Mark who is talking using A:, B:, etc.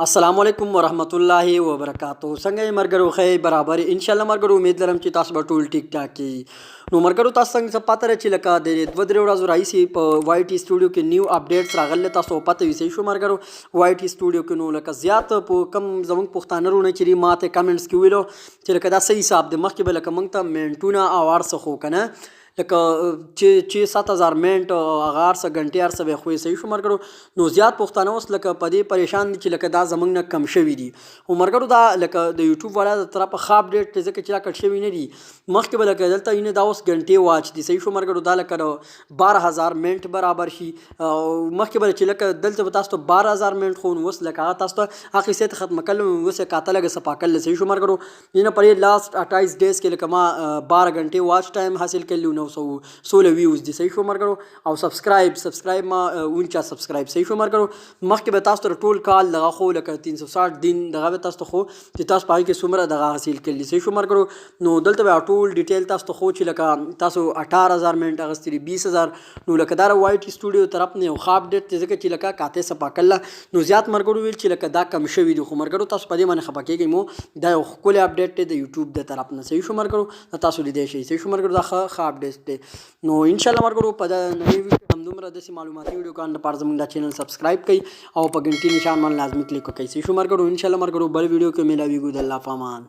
A: अस्सलामुअलैकुम वरहमतुल्लाहि वबरकातुहू। څنګه یې ملګرو ښه برابر انشاءالله ملګرو امید لرم چې تاسو به ټول ټیک ټاک یې. نو ملګرو تاسو څنګه څه پته لري چې لکه د دوه درې ورځو راهیسې په وای ټي سټوډیو کې نیو اپډیټس راغلي تاسو پته وي صحیح شو ملګرو. وای ټي سټوډیو کې نو لکه زیات په کم زموږ پښتانه رونه چې ماته کمنټس کې ویلو چې لکه دا صحیح حساب دی مخکې به لکه موږ ته منټونه او ارڅ خو کنه لکه چې 7000 منټ هغه ارڅ غنټې ارڅ به خو صحیح شو ملګرو. نو زیات پښتانه اوس لکه په دې پریشان دي چې لکه دا زمونږ نه کم شوي دي. او ملګرو دا لکه د یوټیوب والا د طرفه ښه اپډیټ دی ځکه چې دا کټ شوي نه دي. مخکې به لکه دلته یې دا اوس غنټې واچ دي صحیح شو ملګرو. دا لکه 12000 منټ برابر شي. مخکې به چې لکه دلته به تاسو ته 12000 منټ خو اوس لکه هغه تاسو ته هغې څه ختم کړل اوس یې کاته لږه صفا کړل صحیح شو ملګرو. نه پرې لاست 28 ډیز کې لکه ما 12 غنټې واچ ټایم حاصل کړلو 916 ویوز دي صحیح شو ملګرو. او سبسکرایب ما 49 سبسکرایب صحیح شو ملګرو. مخکې به تاسو ته ټول کال دغه خو لکه 360 دن دغه به تاسو ته خو چې تاسو په هغې کې څومره دغه حاصل کړي صحیح شو ملګرو. نو دلته به ټول ډیټیل تاسو ته خو چې لکه تاسو 18000 منټ اخیستي 20000 نو لکه دا وای ټي سټوډیو طرف نه یو ښه اپډیټ دی ځکه چې لکه کاته صفا کړله نو زیات ملګرو ویل چې لکه دا کم شوي دي. خو ملګرو تاسو په دې باندې خفه کېږئ مو دا یو ښکلی اپډیټ دی د یوټیوب د طرف نه صحیح شو ملګرو. تاسو لیدی شئ صحیح شو ملګرو دا ښه اپډیټ دی. نو انشاءالله ملګرو په نوې ویډیو همدومره داسې معلوماتي ویډیو کانو لپاره زموږ دا چینل سبسکرایب کړئ او په ګنټې نشان باندې لازمي کلیک وکړئ صحیح شو ملګرو. انشاءالله ملګرو بل ویډیو کې میلاویږو د الله په امان.